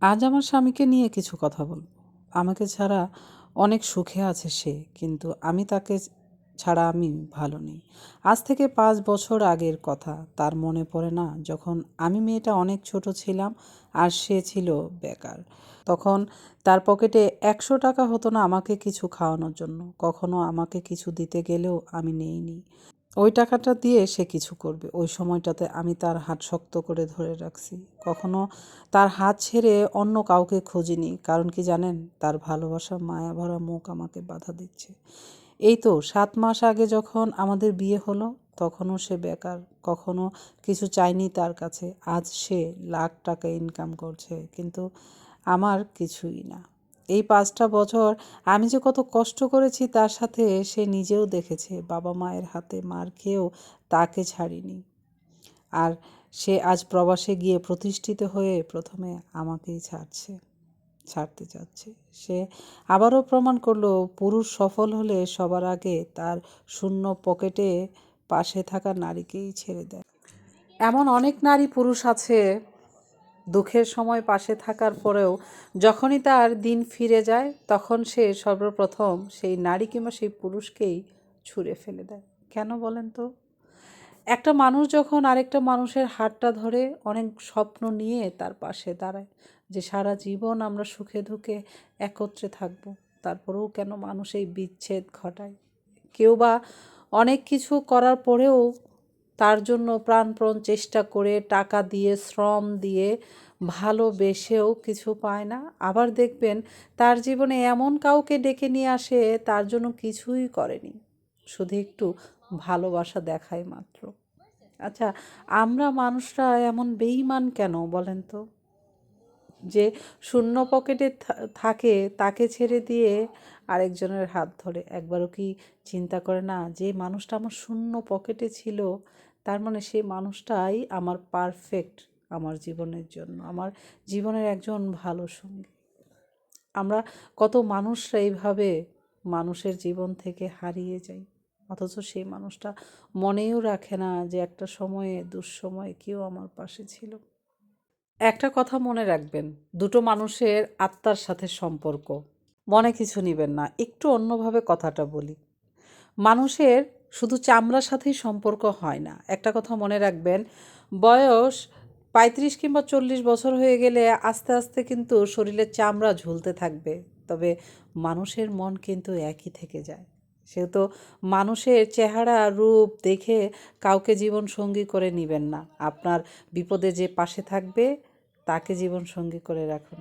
আজ আমার স্বামীকে নিয়ে কিছু কথা বলব। আমাকে ছাড়া অনেক সুখে আছে সে, কিন্তু আমি তাকে ছাড়া আমি ভালো নেই। আজ থেকে 5 বছর আগের কথা তার মনে পড়ে না, যখন আমি মেয়েটা অনেক ছোট ছিলাম আর সে ছিল বেকার। তখন তার পকেটে 100 টাকা হতো না আমাকে কিছু খাওয়ানোর জন্য। কখনো আমাকে কিছু দিতে গেলেও আমি নেইনি। ওই টাকাটা দিয়ে সে কিছু করবে। ওই সময়টাতে আমি তার হাত শক্ত করে ধরে রাখছি। কখনো তার হাত ছেড়ে অন্য কাউকে খুঁজিনি। কারণ কি জানেন? তার ভালোবাসা মায়া ভরা মুখ আমাকে বাধা দিচ্ছে। এই তো 7 মাস আগে যখন আমাদের বিয়ে হলো, তখনও সে বেকার। কখনো কিছু চাইনি তার কাছে। আজ সে লাখ টাকা ইনকাম করছে, কিন্তু আমার কিছুই না। এই 5টা বছর আমি যে কত কষ্ট করেছি তার সাথে সে নিজেও দেখেছে। বাবা মায়ের হাতে মার খেয়েও তাকে ছাড়িনি। আর সে আজ প্রবাসে গিয়ে প্রতিষ্ঠিত হয়ে প্রথমে আমাকেই ছাড়তে চাচ্ছে। সে আবারও প্রমাণ করলো, পুরুষ সফল হলে সবার আগে তার শূন্য পকেটে পাশে থাকা নারীকেই ছেড়ে দেয়। এমন অনেক নারী পুরুষ আছে, দুঃখের সময় পাশে থাকার পরেও যখনই তার দিন ফিরে যায়, তখন সে সর্বপ্রথম সেই নারী কিংবা সেই পুরুষকেই ছুঁড়ে ফেলে দেয়। কেন বলেন তো? একটা মানুষ যখন আরেকটা মানুষের হাতটা ধরে অনেক স্বপ্ন নিয়ে তার পাশে দাঁড়ায়, যে সারা জীবন আমরা সুখে দুঃখে একত্রে থাকবো, তারপরেও কেন মানুষ এই বিচ্ছেদ ঘটায়? কেউ বা অনেক কিছু করার পরেও তার জন্য প্রাণপণ চেষ্টা করে, টাকা দিয়ে, শ্রম দিয়ে, ভালোবেসেও কিছু পায় না। আবার দেখবেন তার জীবনে এমন কাউকে ডেকে নিয়ে আসে, তার জন্য কিছুই করেনি, শুধু একটু ভালোবাসা দেখায় মাত্র। আচ্ছা, আমরা মানুষরা এমন বেঈমান কেন বলেন তো? যে শূন্য পকেটে থাকে তাকে ছেড়ে দিয়ে আরেকজনের হাত ধরে। একবারও কি চিন্তা করে না, যে মানুষটা আমার শূন্য পকেটে ছিল, তার মানে সেই মানুষটাই আমার পারফেক্ট আমার জীবনের জন্য, আমার জীবনের একজন ভালো সঙ্গী। আমরা কত মানুষরা এইভাবে মানুষের জীবন থেকে হারিয়ে যাই, অথচ সেই মানুষটা মনেও রাখে না যে একটা সময়ে দুঃসময়ে কেউ আমার পাশে ছিল। একটা কথা মনে রাখবেন, দুটো মানুষের আত্মার সাথে সম্পর্ক। মনে কিছু নিবেন না, একটু অন্যভাবে কথাটা বলি। মানুষের শুধু চামড়ার সাথেই সম্পর্ক হয় না। একটা কথা মনে রাখবেন, বয়স 35 কিংবা 40 বছর হয়ে গেলে আস্তে আস্তে কিন্তু শরীরের চামড়া ঝুলতে থাকবে, তবে মানুষের মন কিন্তু একই থেকে যায়। সেহেতু মানুষের চেহারা রূপ দেখে কাউকে জীবন সঙ্গী করে নেবেন না। আপনার বিপদে যে পাশে থাকবে তাকে জীবন সঙ্গী করে রাখুন।